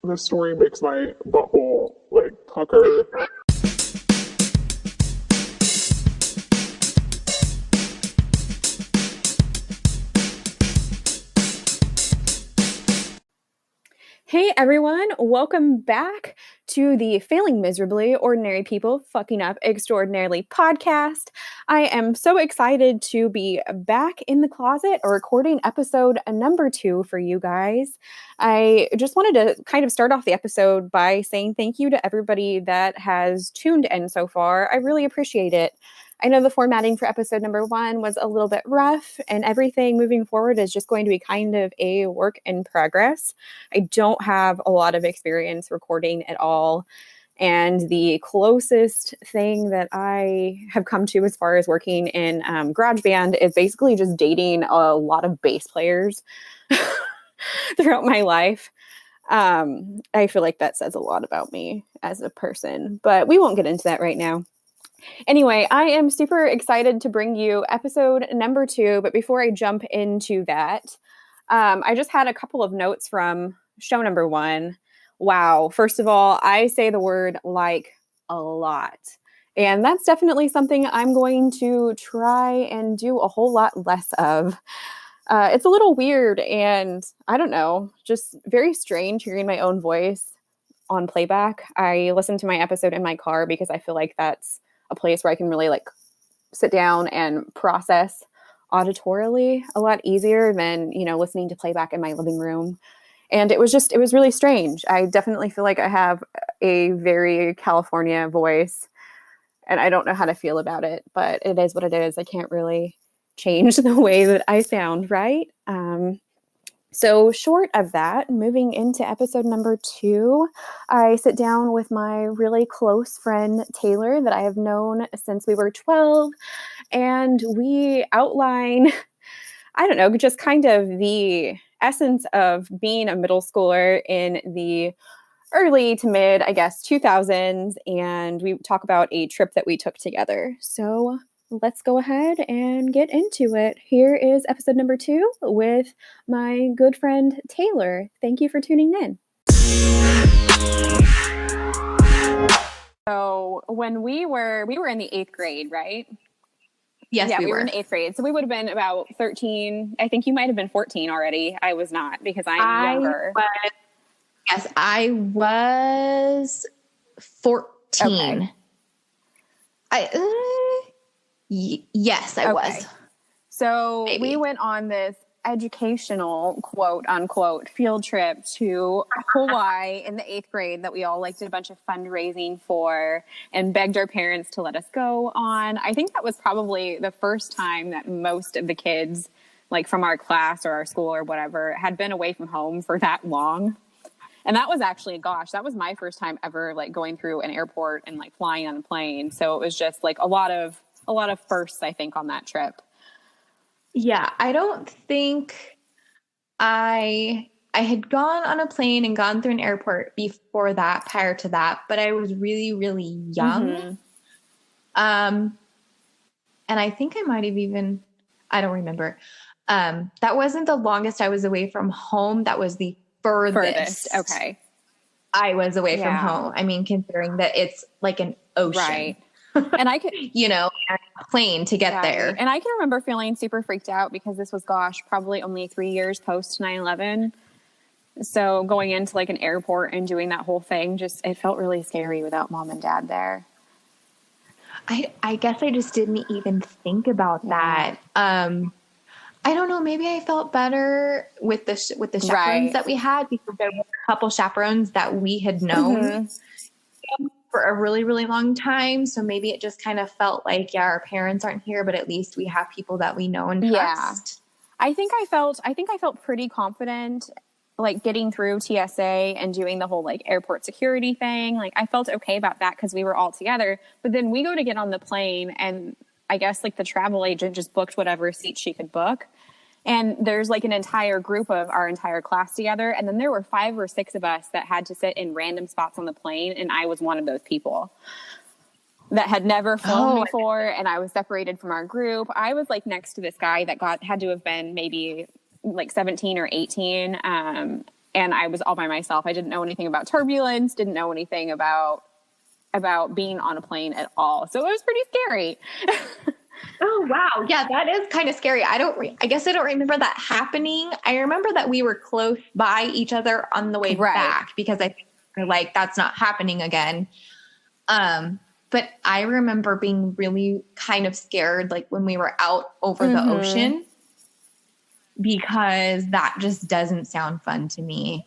This story makes my butthole like pucker. Hey everyone, welcome back to the Failing Miserably, Ordinary People Fucking Up Extraordinarily podcast. I am so excited to be back in the closet or recording episode number 2 for you guys. I just wanted to kind of start off the episode by saying thank you to everybody that has tuned in so far. I really appreciate it. I know the formatting for episode number 1 was a little bit rough, and everything moving forward is just going to be kind of a work in progress. I don't have a lot of experience recording at all, and the closest thing that I have come to as far as working in GarageBand is basically just dating a lot of bass players throughout my life. I feel like that says a lot about me as a person, but we won't get into that right now. Anyway, I am super excited to bring you episode number 2, but before I jump into that, I just had a couple of notes from show number 1. Wow. First of all, I say the word like a lot, and that's definitely something I'm going to try and do a whole lot less of. It's a little weird and I don't know, just very strange hearing my own voice on playback. I listen to my episode in my car because I feel like that's a place where I can really like sit down and process auditorily a lot easier than, listening to playback in my living room. And it was really strange. I definitely feel like I have a very California voice and I don't know how to feel about it, but it is what it is. I can't really change the way that I sound, right? So short of that, moving into episode number 2, I sit down with my really close friend, Taylor, that I have known since we were 12. And we outline, I don't know, just kind of the essence of being a middle schooler in the early to mid, 2000s. And we talk about a trip that we took together. So let's go ahead and get into it. Here is episode number 2 with my good friend Taylor. Thank you for tuning in. So when we were in the 8th grade, right? Yes, yeah, we were in 8th grade. So we would have been about 13. I think you might have been 14 already. I was not because I'm younger. I was 14. Okay. Yes, I was. So Maybe. We went on this educational, quote unquote, field trip to Hawaii in the 8th grade that we all did a bunch of fundraising for and begged our parents to let us go on. I think that was probably the first time that most of the kids, from our class or our school or whatever, had been away from home for that long. And that was actually, that was my first time ever going through an airport and flying on a plane. So it was just a lot of firsts, I think, on that trip. Yeah, I don't think I had gone on a plane and gone through an airport before that, prior to that, but I was really, really young. Mm-hmm. And I think I might have even, I don't remember. That wasn't the longest I was away from home. That was the furthest. Okay. I was away from home. I mean, considering that it's like an ocean. Right. And I could, a plane to get there. And I can remember feeling super freaked out because this was, probably only 3 years post 9/11. So going into an airport and doing that whole thing, it felt really scary without mom and dad there. I guess I just didn't even think about that. I don't know. Maybe I felt better with the chaperones that we had because there were a couple chaperones that we had known for a really, really long time. So maybe it just kind of felt like, our parents aren't here, but at least we have people that we know and trust. Yeah. I think I felt pretty confident, getting through TSA and doing the whole airport security thing. I felt okay about that because we were all together. But then we go to get on the plane and I guess the travel agent just booked whatever seat she could book. And there's an entire group of our entire class together. And then there were 5 or 6 of us that had to sit in random spots on the plane. And I was one of those people that had never flown before. And I was separated from our group. I was next to this guy that had to have been maybe 17 or 18. and I was all by myself. I didn't know anything about turbulence, didn't know anything about being on a plane at all. So it was pretty scary. Oh, wow. Yeah, that is kind of scary. I guess I don't remember that happening. I remember that we were close by each other on the way back because I think like that's not happening again. But I remember being really kind of scared like when we were out over the ocean, because that just doesn't sound fun to me.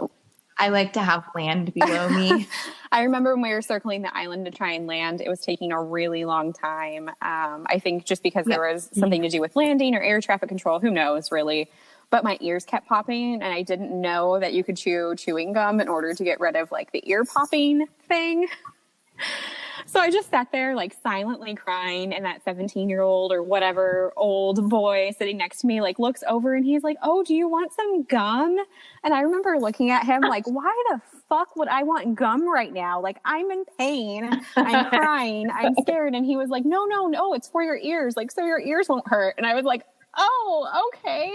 I like to have land below me. I remember when we were circling the island to try and land, it was taking a really long time. I think just because there was something to do with landing or air traffic control, who knows really. But my ears kept popping, and I didn't know that you could chew chewing gum in order to get rid of like the ear popping thing. So I just sat there like silently crying, and that 17-year-old or whatever old boy sitting next to me like looks over and he's like, "Oh, do you want some gum?" And I remember looking at him like, why the fuck would I want gum right now? Like, I'm in pain, I'm crying, I'm scared. And he was like, no, it's for your ears, like so your ears won't hurt. And I was like, oh, okay.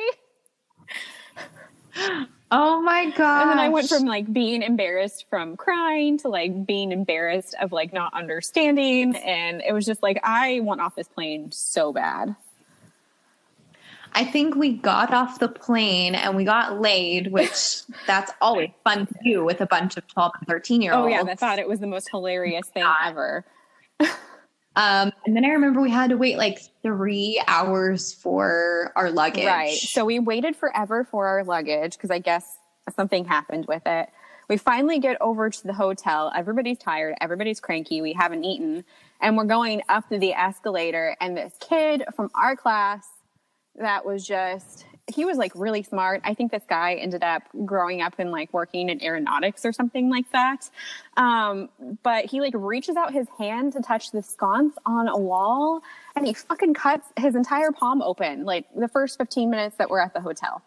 Oh my God. And then I went from like being embarrassed from crying to like being embarrassed of like not understanding. And it was just like, I want off this plane so bad. I think we got off the plane and we got laid, which that's always fun to do with a bunch of 12 and 13-year-olds. Oh yeah, I thought it was the most hilarious thing ever. And then I remember we had to wait like 3 hours for our luggage. Right. So we waited forever for our luggage because I guess something happened with it. We finally get over to the hotel. Everybody's tired. Everybody's cranky. We haven't eaten. And we're going up to the escalator. And this kid from our class that was just, he was like really smart. I think this guy ended up growing up and like working in aeronautics or something like that. But he like reaches out his hand to touch the sconce on a wall, and he fucking cuts his entire palm open like the first 15 minutes that we're at the hotel.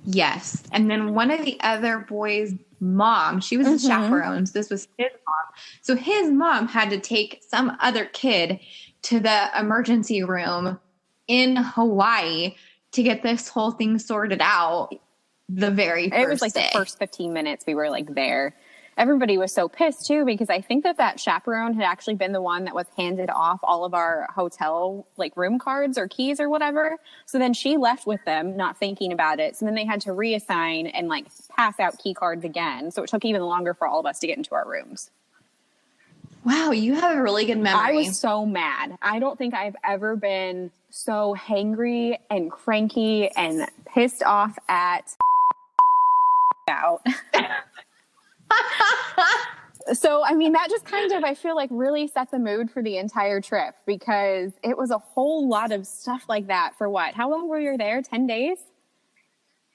Yes. And then one of the other boys' mom, she was a chaperone. So this was his mom. So his mom had to take some other kid to the emergency room in Hawaii to get this whole thing sorted out the very first day. It was like the first 15 minutes we were like there. Everybody was so pissed too, because I think that chaperone had actually been the one that was handed off all of our hotel like room cards or keys or whatever. So then she left with them, not thinking about it. So then they had to reassign and like pass out key cards again. So it took even longer for all of us to get into our rooms. Wow, you have a really good memory. I was so mad. I don't think I've ever been so hangry and cranky and pissed off at out. So, I mean, that just kind of, I feel like really set the mood for the entire trip, because it was a whole lot of stuff like that for what? How long were you there? 10 days?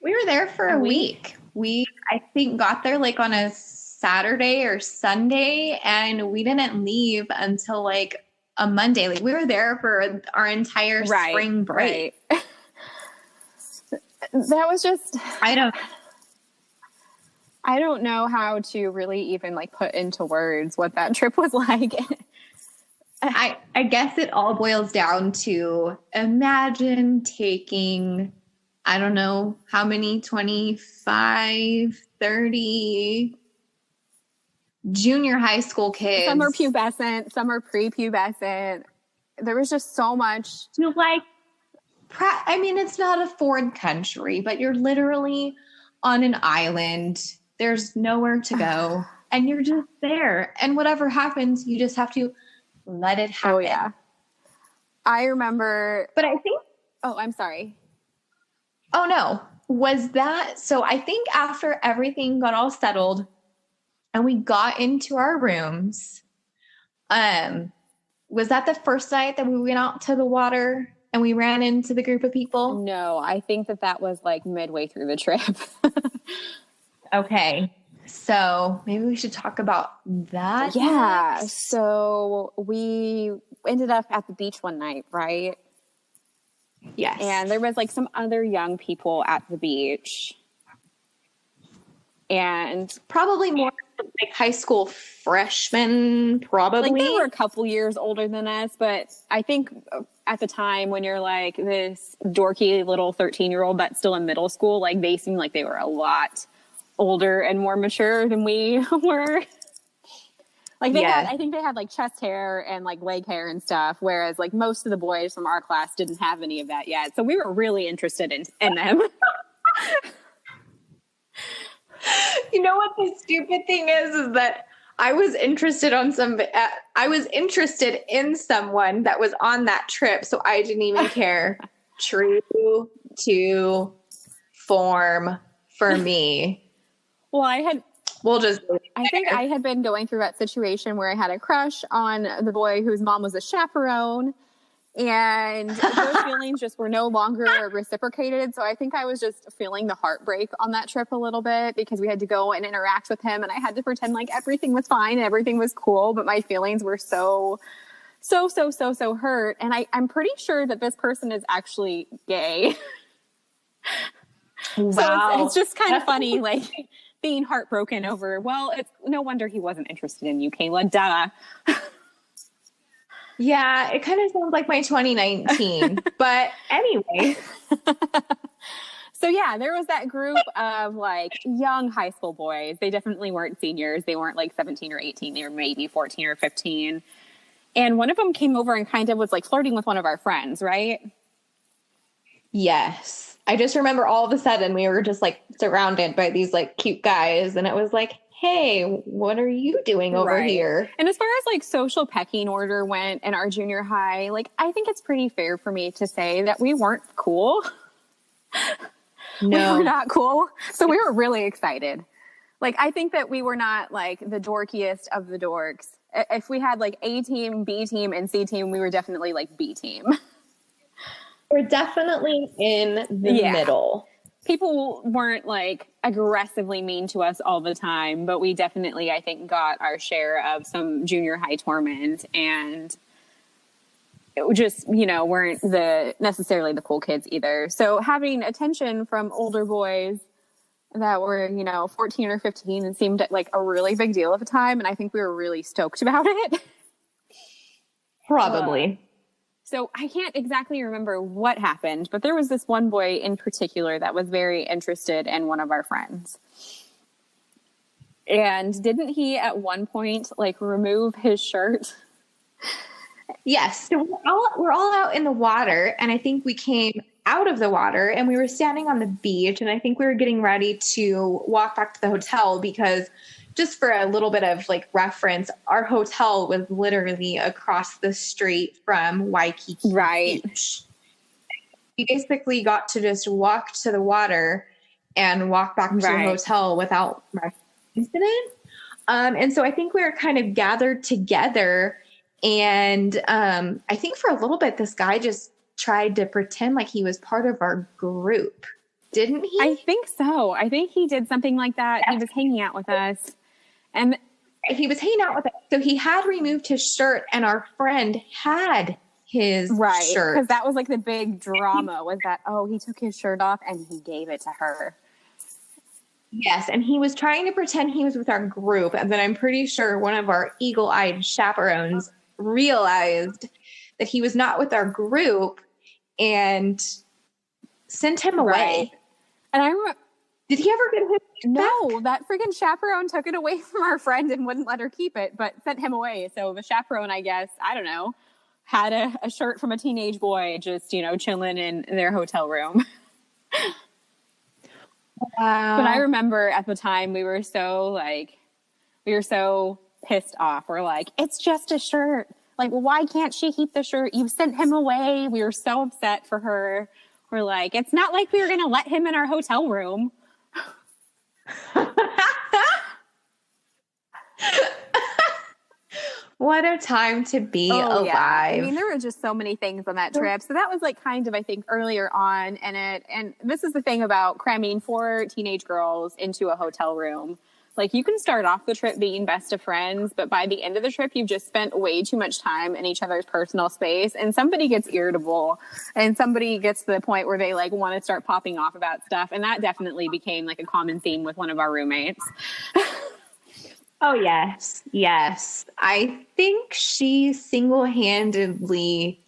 We were there for a week. We, I think, got there like on a Saturday or Sunday, and we didn't leave until like a Monday. Like we were there for our entire spring break. Right. That was just, I don't know how to really even like put into words what that trip was like. I guess it all boils down to, imagine taking, I don't know how many, 25, 30 junior high school kids. Some are pubescent, some are pre-pubescent. There was just so much. To like, I mean, it's not a foreign country, but you're literally on an island. There's nowhere to go, and you're just there. And whatever happens, you just have to let it happen. Oh, yeah. I remember. But I think. Oh, I'm sorry. Oh, no. Was that. So I think after everything got all settled and we got into our rooms, was that the first night that we went out to the water and we ran into the group of people? No, I think that was like midway through the trip. Okay. So maybe we should talk about that. Yeah. Next. So we ended up at the beach one night, right? Yes. And there was like some other young people at the beach. And probably more like high school freshmen, probably. Like they were a couple years older than us, but I think at the time when you're like this dorky little 13-year-old that's still in middle school, like they seemed like they were a lot older and more mature than we were. Like they had, I think they had like chest hair and like leg hair and stuff, whereas like most of the boys from our class didn't have any of that yet. So we were really interested in them. You know what the stupid thing is that I was interested in someone that was on that trip, so I didn't even care. True to form for me. Well, I think I had been going through that situation where I had a crush on the boy whose mom was a chaperone, and those feelings just were no longer reciprocated. So I think I was just feeling the heartbreak on that trip a little bit because we had to go and interact with him, and I had to pretend like everything was fine and everything was cool, but my feelings were so hurt. And I'm pretty sure that this person is actually gay. Wow. So it's just kind of funny, like being heartbroken over, well, it's no wonder he wasn't interested in you, Kayla. Duh. Yeah, it kind of sounds like my 2019. But anyway. So yeah, there was that group of like young high school boys. They definitely weren't seniors. They weren't like 17 or 18. They were maybe 14 or 15. And one of them came over and kind of was like flirting with one of our friends, right? Yes. I just remember all of a sudden we were just like surrounded by these like cute guys, and it was like, hey, what are you doing over here? And as far as like social pecking order went in our junior high, like I think it's pretty fair for me to say that we weren't cool. No. We were not cool. So we were really excited. Like I think that we were not like the dorkiest of the dorks. If we had like A team, B team, and C team, we were definitely like B team. We're definitely in the middle. People weren't like aggressively mean to us all the time, but we definitely, I think, got our share of some junior high torment, and it just, weren't necessarily the cool kids either. So having attention from older boys that were, 14 or 15, it seemed like a really big deal at the time. And I think we were really stoked about it. Probably. So I can't exactly remember what happened, but there was this one boy in particular that was very interested in one of our friends. And didn't he at one point like remove his shirt? Yes. So we're all out in the water, and I think we came out of the water and we were standing on the beach, and I think we were getting ready to walk back to the hotel because, just for a little bit of like reference, our hotel was literally across the street from Waikiki Beach. We basically got to just walk to the water and walk back to the hotel without much incident. And so I think we were kind of gathered together, and I think for a little bit, this guy just tried to pretend like he was part of our group. Didn't he? I think so. I think he did something like that. Yes. He was hanging out with us. And he was hanging out with us. So he had removed his shirt, and our friend had his shirt. Because that was like the big drama was that, he took his shirt off and he gave it to her. Yes. And he was trying to pretend he was with our group. And then I'm pretty sure one of our eagle-eyed chaperones realized that he was not with our group and sent him away. And I remember, did he ever get his No, that freaking chaperone took it away from our friend and wouldn't let her keep it, but sent him away. So the chaperone, I guess, I don't know, had a shirt from a teenage boy just, chilling in their hotel room. Wow. But I remember at the time we were so pissed off. We're like, it's just a shirt. Like, well, why can't she keep the shirt? You sent him away. We were so upset for her. We're like, it's not like we were going to let him in our hotel room. What a time to be alive. Yeah. I mean, there were just so many things on that trip. So that was like kind of, I think, earlier on in it. And this is the thing about cramming 4 teenage girls into a hotel room. Like, you can start off the trip being best of friends, but by the end of the trip, you've just spent way too much time in each other's personal space, and somebody gets irritable, and somebody gets to the point where they like want to start popping off about stuff. And that definitely became like a common theme with one of our roommates. Oh, yes. Yes. I think she single-handedly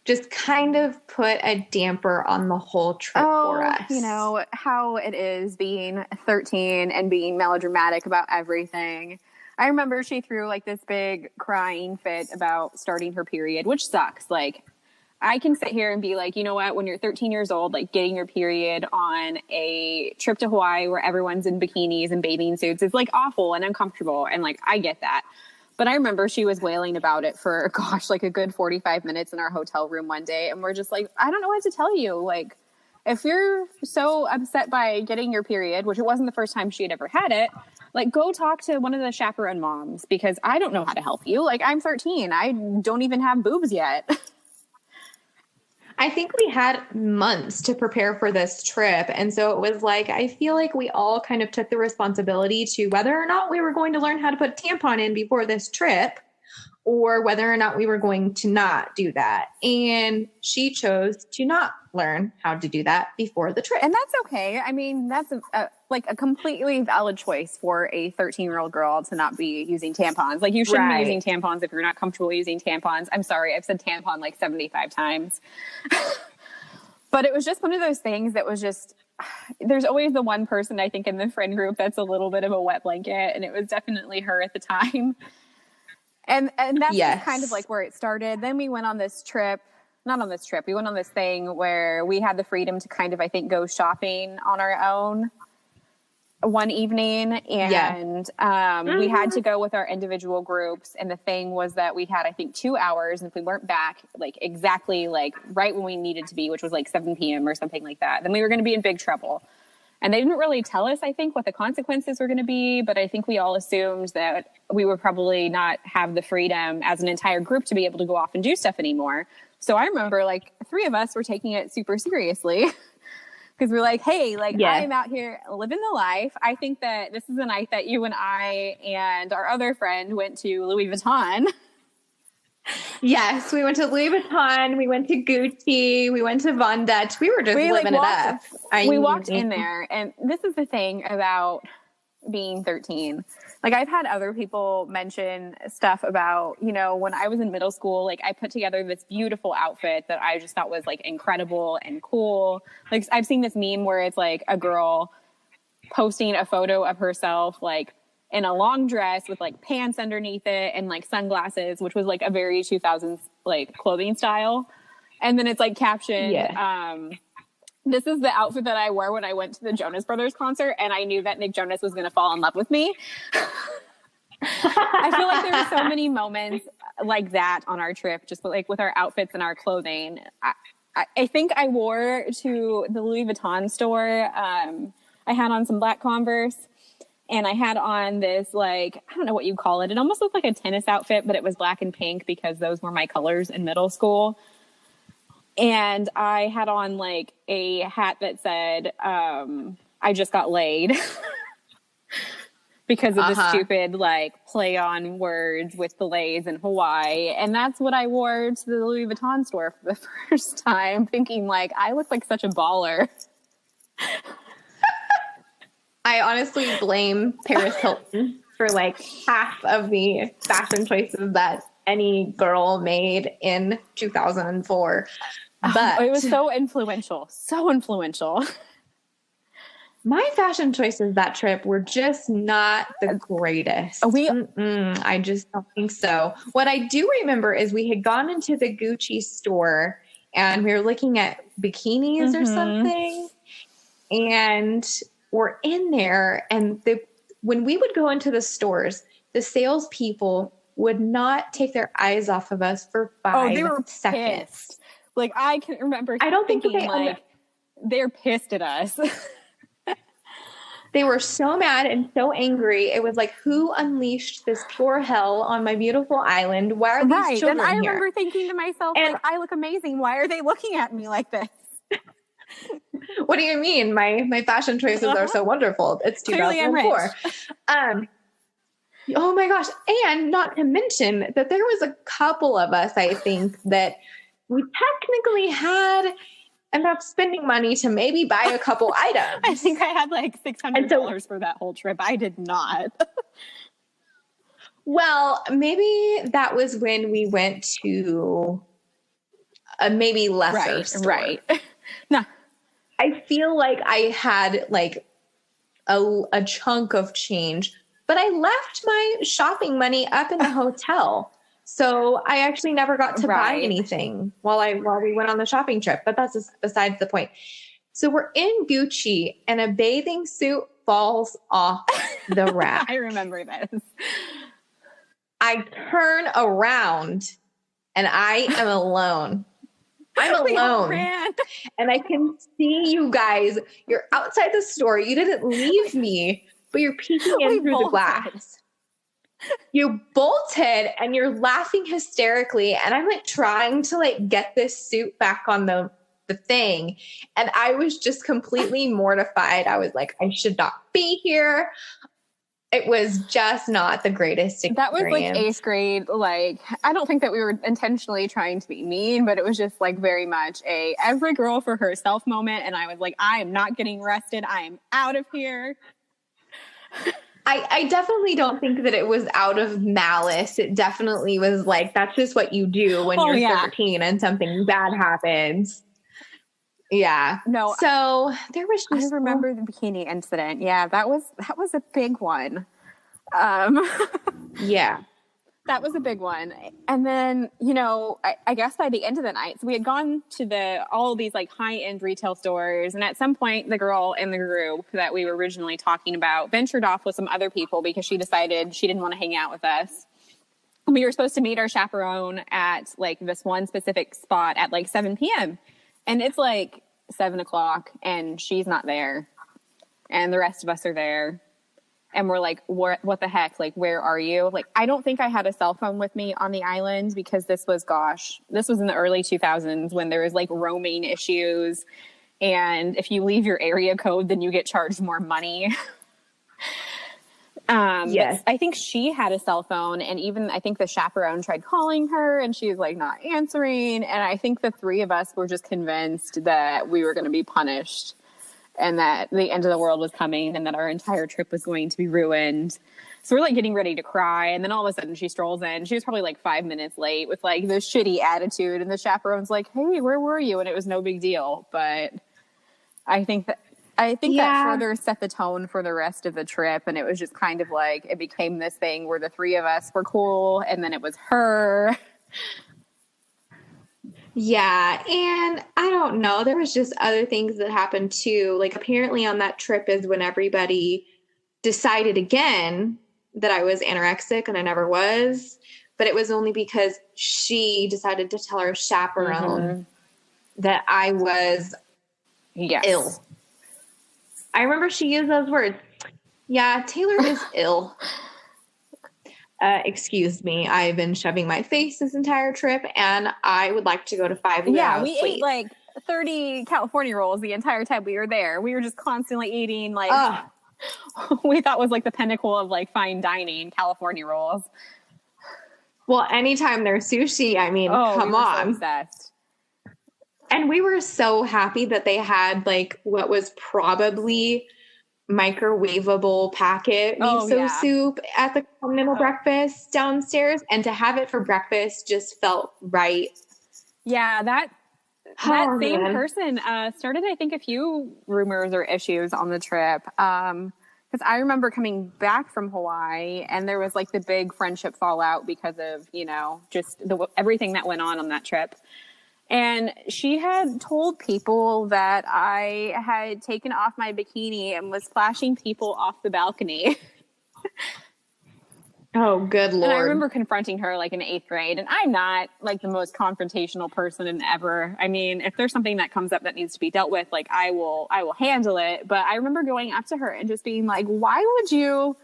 just kind of put a damper on the whole trip for us. You know, how it is being 13 and being melodramatic about everything. I remember she threw like this big crying fit about starting her period, which sucks. Like, I can sit here and be like, you know what, when you're 13 years old, like getting your period on a trip to Hawaii where everyone's in bikinis and bathing suits is like awful and uncomfortable. And like, I get that. But I remember she was wailing about it for, gosh, like a good 45 minutes in our hotel room one day. And we're just like, I don't know what to tell you. Like, if you're so upset by getting your period, which it wasn't the first time she had ever had it, like, go talk to one of the chaperone moms, because I don't know how to help you. Like, I'm 13. I don't even have boobs yet. I think we had months to prepare for this trip. And so it was like, I feel like we all kind of took the responsibility to whether or not we were going to learn how to put a tampon in before this trip, or whether or not we were going to not do that. And she chose to not learn how to do that before the trip. And that's okay. I mean, that's a completely valid choice for a 13-year-old girl to not be using tampons. Like, you shouldn't be using tampons if you're not comfortable using tampons. I'm sorry, I've said tampon like 75 times. But it was just one of those things that was just, there's always the one person, I think, in the friend group that's a little bit of a wet blanket. And it was definitely her at the time. And that's just kind of like where it started. Then we went on this trip. Not on this trip. We went on this thing where we had the freedom to kind of, I think, go shopping on our own one evening. And we had to go with our individual groups. And the thing was that we had, I think, 2 hours. And if we weren't back, like, exactly, like, right when we needed to be, which was like 7 p.m. or something like that, then we were going to be in big trouble. And they didn't really tell us, I think, what the consequences were going to be. But I think we all assumed that we would probably not have the freedom as an entire group to be able to go off and do stuff anymore. So I remember, like, 3 of us were taking it super seriously because we're like, hey, like, I'm out here living the life. I think that this is the night that you and I and our other friend went to Louis Vuitton. Yes, we went to Louis Vuitton. We went to Gucci. We went to Von Dutch. We were just living it up. We walked in there, and this is the thing about being 13. Like, I've had other people mention stuff about, you know, when I was in middle school, like, I put together this beautiful outfit that I just thought was like incredible and cool. Like, I've seen this meme where it's like a girl posting a photo of herself, like, in a long dress with like pants underneath it and like sunglasses, which was like a very 2000s like clothing style. And then it's like captioned, this is the outfit that I wore when I went to the Jonas Brothers concert, and I knew that Nick Jonas was going to fall in love with me. I feel like there were so many moments like that on our trip, just like with our outfits and our clothing. I think I wore to the Louis Vuitton store. I had on some black Converse, and I had on this, like, I don't know what you call it. It almost looked like a tennis outfit, but it was black and pink because those were my colors in middle school. And I had on like a hat that said, I just got laid because of the stupid like play on words with the lays in Hawaii. And that's what I wore to the Louis Vuitton store for the first time, thinking like, I look like such a baller. I honestly blame Paris Hilton for like half of the fashion choices that any girl made in 2004. But it was so influential. So influential. My fashion choices that trip were just not the greatest. I just don't think so. What I do remember is we had gone into the Gucci store and we were looking at bikinis or something. And we're in there, and when we would go into the stores, the salespeople would not take their eyes off of us for 5 they were seconds. Pissed. Like, I can remember thinking, like, they're pissed at us. They were so mad and so angry. It was like, who unleashed this pure hell on my beautiful island? Why are these children and I here? remember thinking to myself, like, I look amazing. Why are they looking at me like this? What do you mean? My fashion choices are so wonderful. It's 2004. Oh my gosh. And not to mention that there was a couple of us, I think, that we technically had enough spending money to maybe buy a couple items. I think I had like $600 for that whole trip. I did not. Well, maybe that was when we went to a maybe lesser store. Right. No. I feel like I had like a chunk of change, but I left my shopping money up in the hotel. So I actually never got to buy anything while we went on the shopping trip, but that's just besides the point. So we're in Gucci and a bathing suit falls off the rack. I remember this. I turn around and I am alone. I'm alone. And I can see you guys. You're outside the store. You didn't leave me, but you're peeking in through the glass. You bolted and you're laughing hysterically. And I'm like trying to like get this suit back on the thing. And I was just completely mortified. I was like, I should not be here. It was just not the greatest experience. That was like 8th grade. Like, I don't think that we were intentionally trying to be mean, but it was just like very much a every girl for herself moment. And I was like, I am not getting arrested. I am out of here. I definitely don't think that it was out of malice. It definitely was like, that's just what you do when you're 13 and something bad happens. Yeah. No. So there was just... I remember the bikini incident. Yeah, that was a big one. Yeah. That was a big one. And then, you know, I guess by the end of the night, so we had gone to all these like high-end retail stores. And at some point, the girl in the group that we were originally talking about ventured off with some other people because she decided she didn't want to hang out with us. We were supposed to meet our chaperone at like this one specific spot at like 7 p.m. And it's like 7 o'clock and she's not there. And the rest of us are there. And we're like, what the heck? Like, where are you? Like, I don't think I had a cell phone with me on the island because this was in the early 2000s when there was like roaming issues. And if you leave your area code, then you get charged more money. Yes. I think she had a cell phone, and even I think the chaperone tried calling her and she was like not answering. And I think the three of us were just convinced that we were going to be punished and that the end of the world was coming and that our entire trip was going to be ruined. So we're like getting ready to cry. And then all of a sudden she strolls in. She was probably like 5 minutes late with like this shitty attitude. And the chaperone's like, hey, where were you? And it was no big deal. But I think that further set the tone for the rest of the trip. And it was just kind of like, it became this thing where the three of us were cool. And then it was her. Yeah. And I don't know. There was just other things that happened too. Like apparently on that trip is when everybody decided again that I was anorexic, and I never was. But it was only because she decided to tell her chaperone that I was ill. I remember she used those words. Yeah, Taylor is ill. Excuse me. I've been shoving my face this entire trip, and I would like to go to 5 hours. Yeah, we ate like 30 California rolls the entire time we were there. We were just constantly eating like we thought was like the pinnacle of like fine dining, California rolls. Well, anytime there's sushi, I mean, come on. So obsessed. And we were so happy that they had like what was probably microwavable packet miso soup at the continental breakfast downstairs, and to have it for breakfast just felt right. Yeah, that same person started, I think, a few rumors or issues on the trip. Because I remember coming back from Hawaii, and there was like the big friendship fallout because of, you know, just everything that went on that trip. And she had told people that I had taken off my bikini and was flashing people off the balcony. Oh, good Lord. And I remember confronting her like in 8th grade. And I'm not like the most confrontational person ever. I mean, if there's something that comes up that needs to be dealt with, like I will handle it. But I remember going up to her and just being like, why would you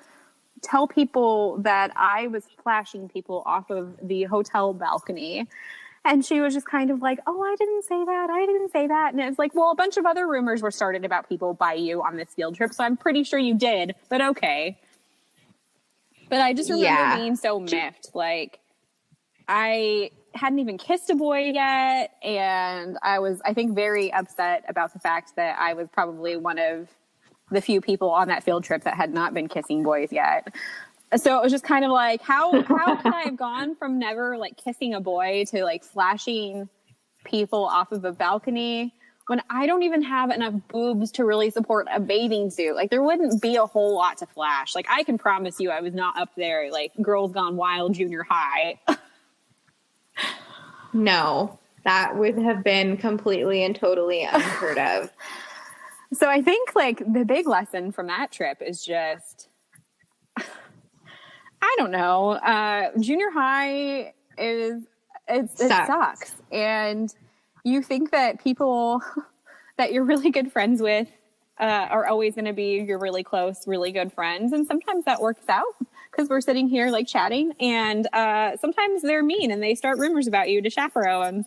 tell people that I was flashing people off of the hotel balcony? And she was just kind of like, oh, I didn't say that. And it's like, well, a bunch of other rumors were started about people by you on this field trip. So I'm pretty sure you did, but okay. But I just remember being so miffed. Like, I hadn't even kissed a boy yet. And I was, I think, very upset about the fact that I was probably one of the few people on that field trip that had not been kissing boys yet. So it was just kind of like, how could I have gone from never like kissing a boy to like flashing people off of a balcony when I don't even have enough boobs to really support a bathing suit. Like, there wouldn't be a whole lot to flash. Like, I can promise you I was not up there like Girls Gone Wild junior high. No, that would have been completely and totally unheard of. So I think like the big lesson from that trip is just, I don't know, junior high it sucks. And you think that people that you're really good friends with are always going to be your really close, really good friends. And sometimes that works out because we're sitting here like chatting, and sometimes they're mean and they start rumors about you to chaperones.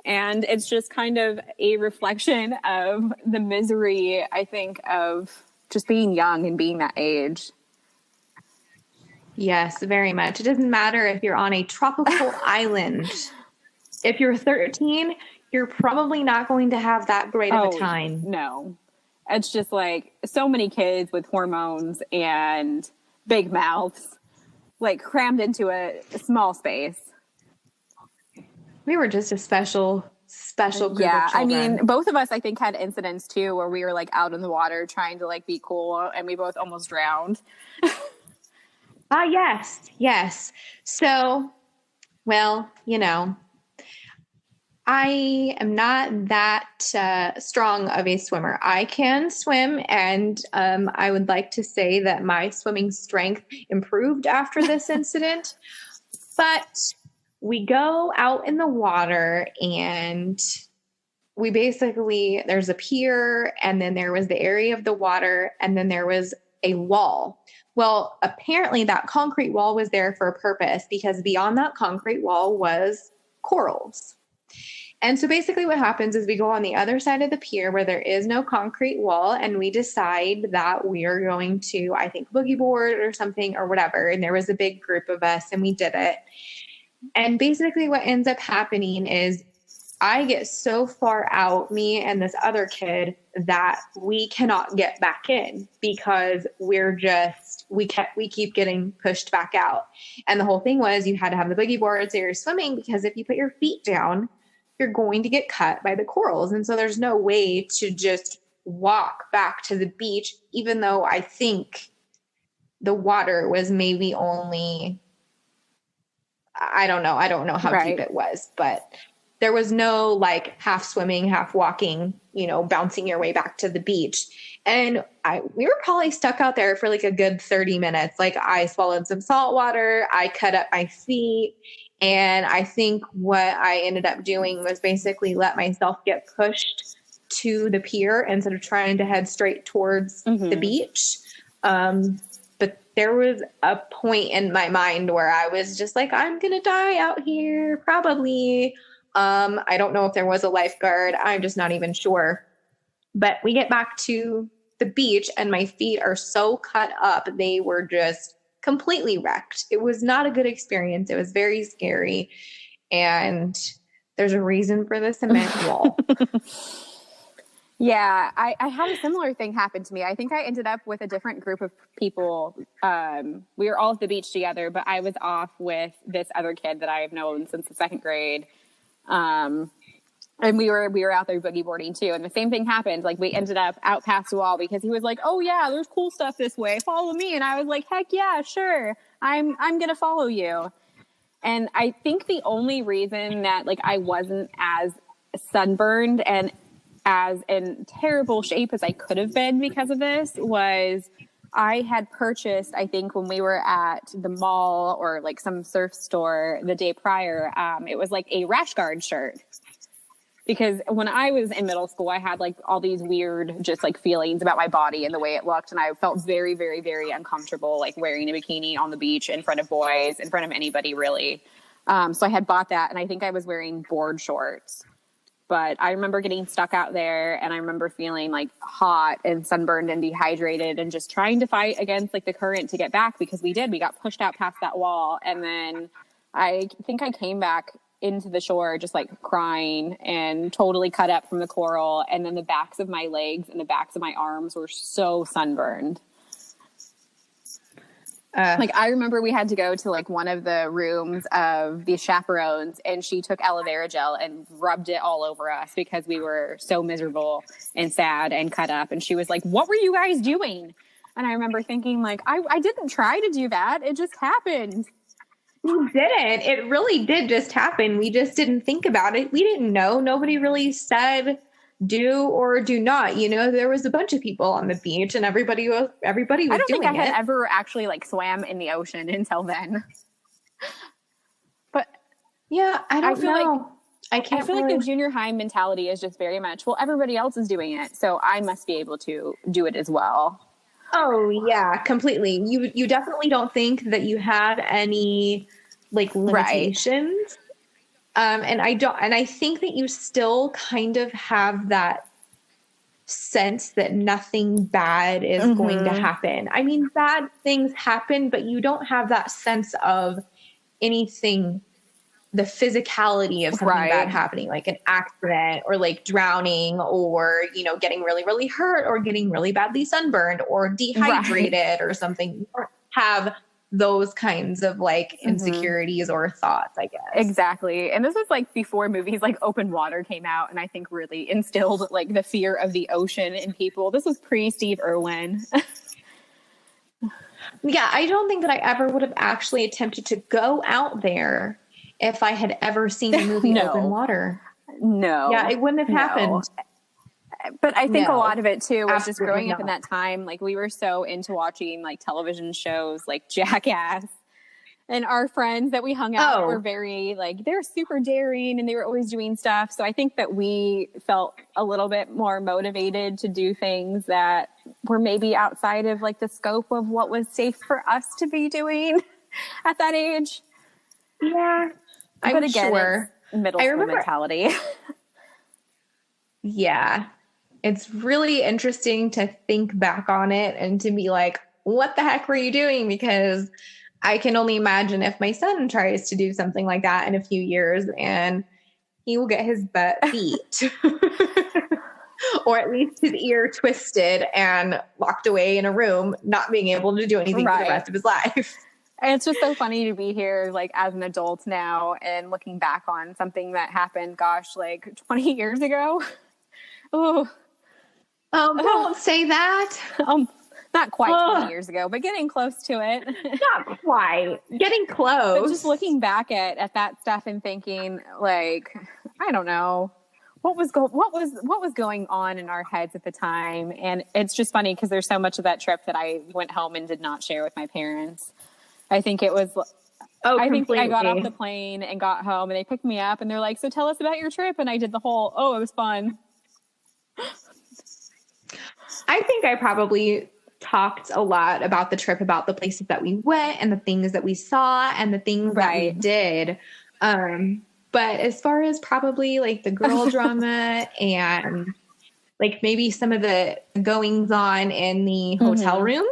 And it's just kind of a reflection of the misery, I think, of just being young and being that age. Yes, very much. It doesn't matter if you're on a tropical island. If you're 13, you're probably not going to have that great of a time. No. It's just like so many kids with hormones and big mouths, like crammed into a small space. We were just a special group of children. Yeah, I mean, both of us, I think, had incidents too where we were like out in the water trying to like be cool, and we both almost drowned. Yes. So, well, you know, I am not that strong of a swimmer. I can swim, and I would like to say that my swimming strength improved after this incident. But we go out in the water, and we basically, there's a pier, and then there was the area of the water, and then there was a wall. Well, apparently that concrete wall was there for a purpose, because beyond that concrete wall was corals. And so basically what happens is we go on the other side of the pier where there is no concrete wall, and we decide that we are going to, I think, boogie board or something or whatever. And there was a big group of us, and we did it. And basically what ends up happening is I get so far out, me and this other kid, that we cannot get back in because we keep getting pushed back out. And the whole thing was you had to have the boogie board so you're swimming, because if you put your feet down, you're going to get cut by the corals. And so there's no way to just walk back to the beach, even though I think the water was maybe only, I don't know how deep it was, but there was no like half swimming, half walking, bouncing your way back to the beach. And we were probably stuck out there for like a good 30 minutes. Like, I swallowed some salt water, I cut up my feet. And I think what I ended up doing was basically let myself get pushed to the pier instead of trying to head straight towards the beach. But there was a point in my mind where I was just like, I'm going to die out here, probably. I don't know if there was a lifeguard. I'm just not even sure. But we get back to the beach, and my feet are so cut up. They were just completely wrecked. It was not a good experience. It was very scary. And there's a reason for the cement wall. Yeah, I had a similar thing happen to me. I think I ended up with a different group of people. We were all at the beach together, but I was off with this other kid that I have known since the second grade. And we were out there boogie boarding too. And the same thing happened. Like, we ended up out past the wall because he was like, oh yeah, there's cool stuff this way. Follow me. And I was like, heck yeah, sure. I'm going to follow you. And I think the only reason that like I wasn't as sunburned and as in terrible shape as I could have been because of this was I had purchased, I think when we were at the mall or like some surf store the day prior, it was like a rash guard shirt. Because when I was in middle school, I had like all these weird just like feelings about my body and the way it looked. And I felt very, very, very uncomfortable like wearing a bikini on the beach in front of boys, in front of anybody really. So I had bought that, and I think I was wearing board shorts. But I remember getting stuck out there, and I remember feeling like hot and sunburned and dehydrated and just trying to fight against like the current to get back, because we got pushed out past that wall. And then I think I came back into the shore just like crying and totally cut up from the coral. And then the backs of my legs and the backs of my arms were so sunburned. Like, I remember we had to go to like one of the rooms of the chaperones, and she took aloe vera gel and rubbed it all over us because we were so miserable and sad and cut up. And she was like, "What were you guys doing?" And I remember thinking, like, I didn't try to do that. It just happened. You didn't. It really did just happen. We just didn't think about it. We didn't know. Nobody really said do or do not. You know, there was a bunch of people on the beach, and everybody was I don't think I had it. ever actually like swam in the ocean until then. But yeah, I feel know. I feel like the junior high mentality is just very much, well, everybody else is doing it, so I must be able to do it as well. Oh yeah, completely. You definitely don't think that you have any like limitations. And I think that you still kind of have that sense that nothing bad is going to happen. I mean, bad things happen, but you don't have that sense of anything, the physicality of something bad happening, like an accident or like drowning or, you know, getting really, really hurt or getting really badly sunburned or dehydrated or something. You don't have those kinds of like insecurities or thoughts, I guess. Exactly. And this was like before movies like Open Water came out, and I think really instilled like the fear of the ocean in people. This was pre-Steve Irwin. Yeah, I don't think that I ever would have actually attempted to go out there if I had ever seen the movie Open Water. No. Yeah, it wouldn't have happened. But I think a lot of it too was just growing up in that time. Like, we were so into watching like television shows like Jackass, and our friends that we hung out were very like, they're super daring and they were always doing stuff. So I think that we felt a little bit more motivated to do things that were maybe outside of like the scope of what was safe for us to be doing at that age. Yeah. But again, it's middle school mentality. Yeah. It's really interesting to think back on it and to be like, what the heck were you doing? Because I can only imagine if my son tries to do something like that in a few years, and he will get his butt beat or at least his ear twisted and locked away in a room, not being able to do anything for the rest of his life. And it's just so funny to be here, like, as an adult now and looking back on something that happened, gosh, like 20 years ago. Oh, don't say that. Not quite 20 years ago, but getting close to it. Not quite. Getting close. But just looking back at that stuff and thinking, like, I don't know, what was going on in our heads at the time. And it's just funny because there's so much of that trip that I went home and did not share with my parents. I think it was. I think I got off the plane and got home, and they picked me up, and they're like, "So tell us about your trip." And I did the whole, it was fun. I think I probably talked a lot about the trip, about the places that we went and the things that we saw and the things that we did. But as far as probably like the girl drama and like maybe some of the goings on in the hotel room,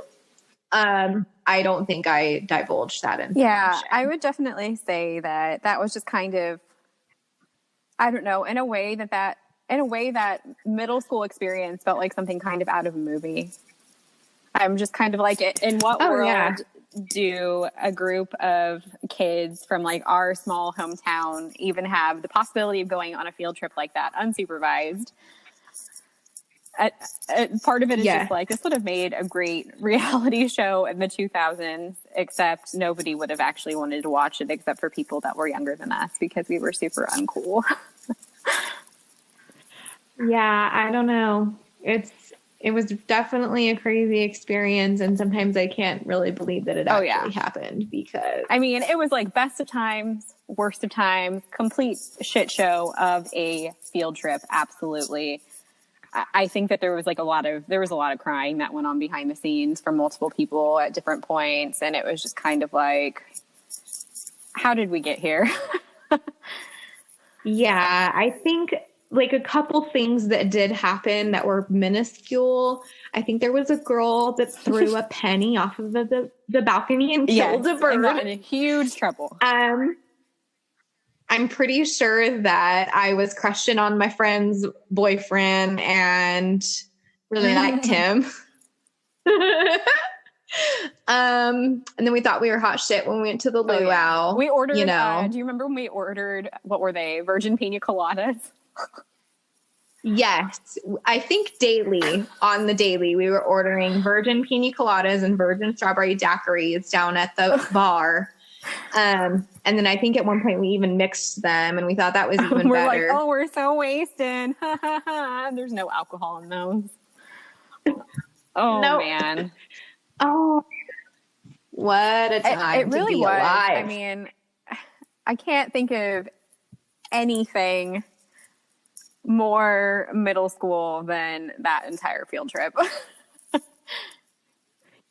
I don't think I divulged that information. Yeah, I would definitely say that was just kind of, I don't know, in a way that middle school experience felt like something kind of out of a movie. I'm just kind of like, in what world do a group of kids from like our small hometown even have the possibility of going on a field trip like that unsupervised? Part of it is just like, this would have made a great reality show in the 2000s, except nobody would have actually wanted to watch it except for people that were younger than us because we were super uncool. Yeah, I don't know. It was definitely a crazy experience, and sometimes I can't really believe that it actually happened because... I mean, it was like best of times, worst of times, complete shit show of a field trip, absolutely. I think that there was a lot of crying that went on behind the scenes from multiple people at different points, and it was just kind of like, how did we get here? Yeah, I think like a couple things that did happen that were minuscule. I think there was a girl that threw a penny off of the balcony and killed a bird. And got in huge trouble. I'm pretty sure that I was crushing on my friend's boyfriend and really liked him. And then we thought we were hot shit when we went to the luau. We ordered, you know. do you remember when we ordered, what were they? Virgin pina coladas? Yes. I think on the daily, we were ordering virgin pina coladas and virgin strawberry daiquiris down at the bar. And then I think at one point we even mixed them, and we thought that was even we're better. Like, oh, we're so wasted. There's no alcohol in those. Oh, nope. Man. Oh, what a time it really to be was. alive. I mean, I can't think of anything more middle school than that entire field trip.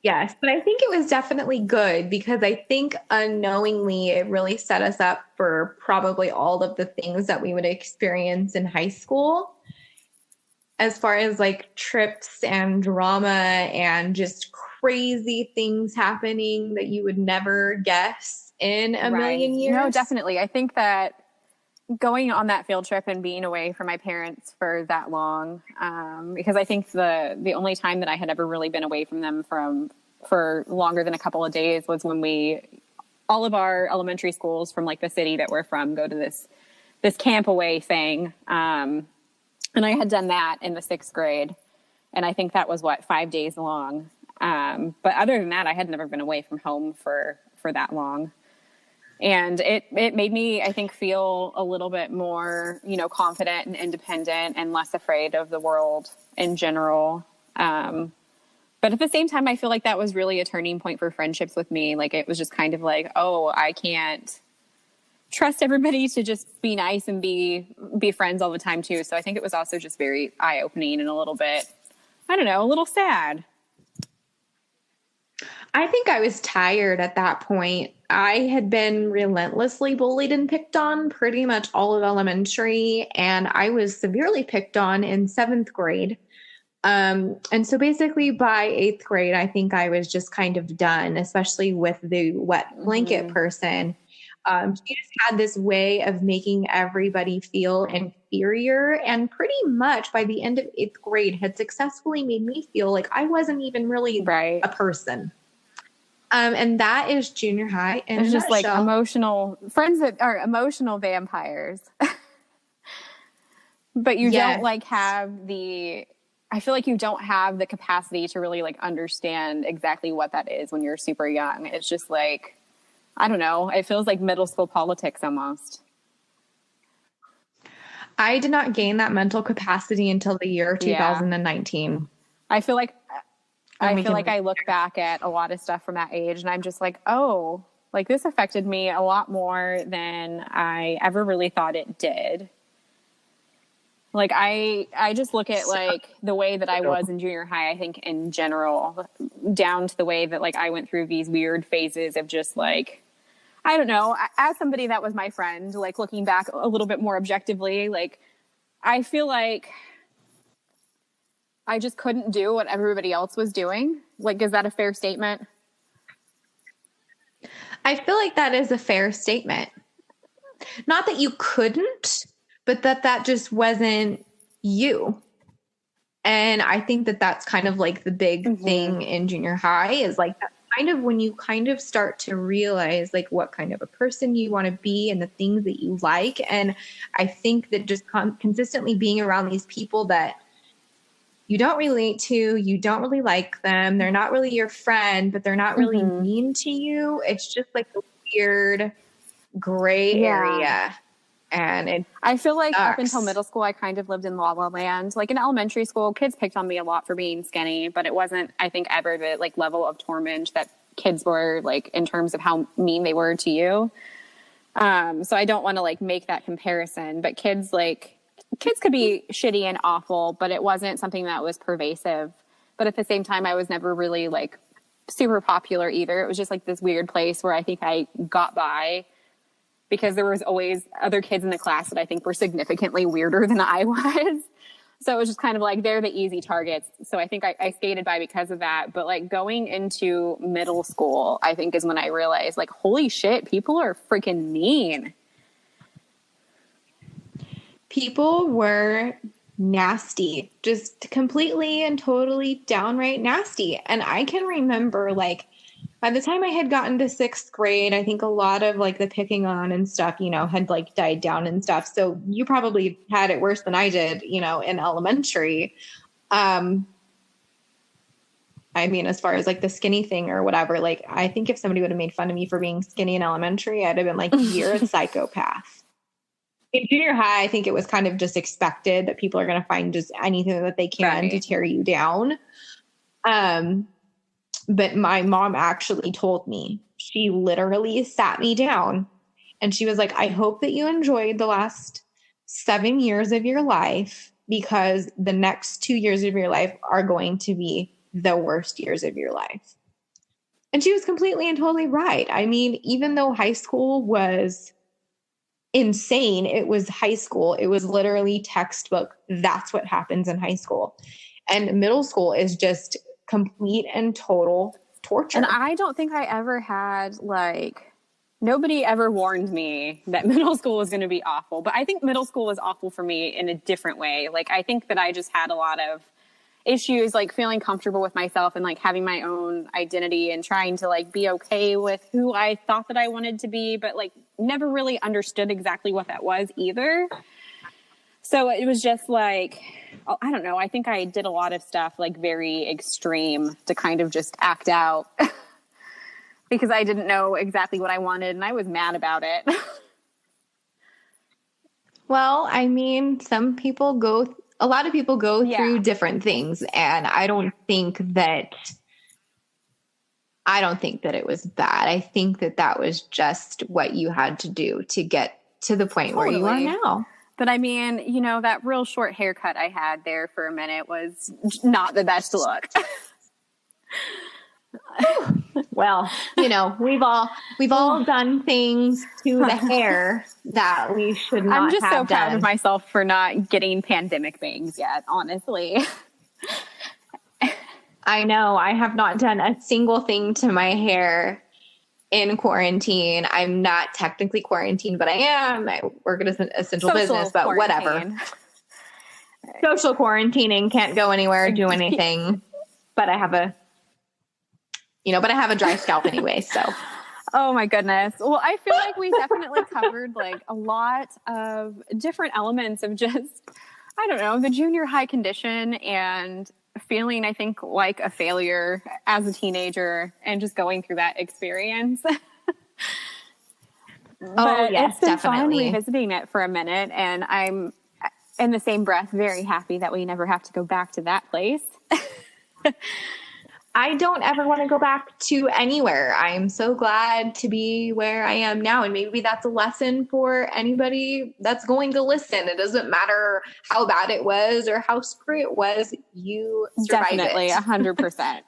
Yes, but I think it was definitely good because I think unknowingly it really set us up for probably all of the things that we would experience in high school as far as like trips and drama and just crazy things happening that you would never guess in a million years. No, definitely. I think that going on that field trip and being away from my parents for that long, because I think the only time that I had ever really been away from them for longer than a couple of days was when all of our elementary schools from like the city that we're from go to this camp away thing. And I had done that in the 6th grade. And I think that was 5 days long. But other than that, I had never been away from home for that long. And it made me, I think, feel a little bit more, confident and independent and less afraid of the world in general. But at the same time, I feel like that was really a turning point for friendships with me. Like, it was just kind of like, oh, I can't trust everybody to just be nice and be friends all the time too. So I think it was also just very eye-opening and a little bit, I don't know, a little sad. I think I was tired at that point. I had been relentlessly bullied and picked on pretty much all of elementary, and I was severely picked on in 7th grade. And so basically by 8th grade, I think I was just kind of done, especially with the wet blanket person. She just had this way of making everybody feel inferior, and pretty much by the end of 8th grade had successfully made me feel like I wasn't even really a person. And that is junior high. And it's just like emotional friends that are emotional vampires. But you don't I feel like you don't have the capacity to really like understand exactly what that is when you're super young. It's just like, I don't know. It feels like middle school politics almost. I did not gain that mental capacity until the year 2019. I feel like I look back at a lot of stuff from that age and I'm just like, oh, like this affected me a lot more than I ever really thought it did. Like I just look at like the way that I was in junior high, I think in general, down to the way that like I went through these weird phases of just like, I don't know, as somebody that was my friend, like looking back a little bit more objectively, like I feel like I just couldn't do what everybody else was doing. Like, is that a fair statement? I feel like that is a fair statement. Not that you couldn't, but that just wasn't you. And I think that that's kind of like the big thing in junior high is like that kind of when you kind of start to realize like what kind of a person you want to be and the things that you like. And I think that just consistently being around these people that you don't relate to, you don't really like them, they're not really your friend, but they're not really mean to you. It's just like a weird gray area. And I feel like up until middle school, I kind of lived in La La Land. Like in elementary school, kids picked on me a lot for being skinny, but it wasn't, I think, ever the like level of torment that kids were like in terms of how mean they were to you. So I don't want to like make that comparison, but kids could be shitty and awful, but it wasn't something that was pervasive. But at the same time, I was never really like super popular either. It was just like this weird place where I think I got by because there was always other kids in the class that I think were significantly weirder than I was. So it was just kind of like, they're the easy targets. So I think I skated by because of that. But like going into middle school, I think is when I realized like, holy shit, people are freaking mean. People were nasty, just completely and totally downright nasty. And I can remember, like, by the time I had gotten to 6th grade, I think a lot of like the picking on and stuff, you know, had like died down and stuff. So you probably had it worse than I did, you know, in elementary. I mean, as far as like the skinny thing or whatever, like, I think if somebody would have made fun of me for being skinny in elementary, I'd have been like, you're a psychopath. In junior high, I think it was kind of just expected that people are going to find just anything that they can to tear you down. But my mom actually told me, she literally sat me down and she was like, I hope that you enjoyed the last 7 years of your life, because the next 2 years of your life are going to be the worst years of your life. And she was completely and totally right. I mean, even though high school was insane, it was high school. It was literally textbook. That's what happens in high school. And middle school is just complete and total torture. And I don't think I ever had, like, nobody ever warned me that middle school was going to be awful. But I think middle school was awful for me in a different way. Like, I think that I just had a lot of issues, like feeling comfortable with myself and like having my own identity and trying to like be okay with who I thought that I wanted to be, but like never really understood exactly what that was either. So it was just like, I don't know. I think I did a lot of stuff like very extreme to kind of just act out because I didn't know exactly what I wanted and I was mad about it. Well, I mean, a lot of people go through different things, and I don't think that it was bad. I think that that was just what you had to do to get to the point where you are now. But I mean, you know, that real short haircut I had there for a minute was not the best look. Well, you know, we've all done things to the hair that we should not have done. I'm just so proud of myself for not getting pandemic bangs yet, honestly. I know. I have not done a single thing to my hair in quarantine. I'm not technically quarantined, but I am. I work at an essential business, but whatever. Social quarantining, can't go anywhere, do anything. But I have a dry scalp anyway, so. Oh my goodness. Well, I feel like we definitely covered like a lot of different elements of just, I don't know, the junior high condition and feeling, I think, like a failure as a teenager and just going through that experience. But yes, it's been definitely fun revisiting it for a minute, and I'm in the same breath very happy that we never have to go back to that place. I don't ever want to go back to anywhere. I'm so glad to be where I am now. And maybe that's a lesson for anybody that's going to listen. It doesn't matter how bad it was or how screwy it was. You survived Definitely, it. 100%.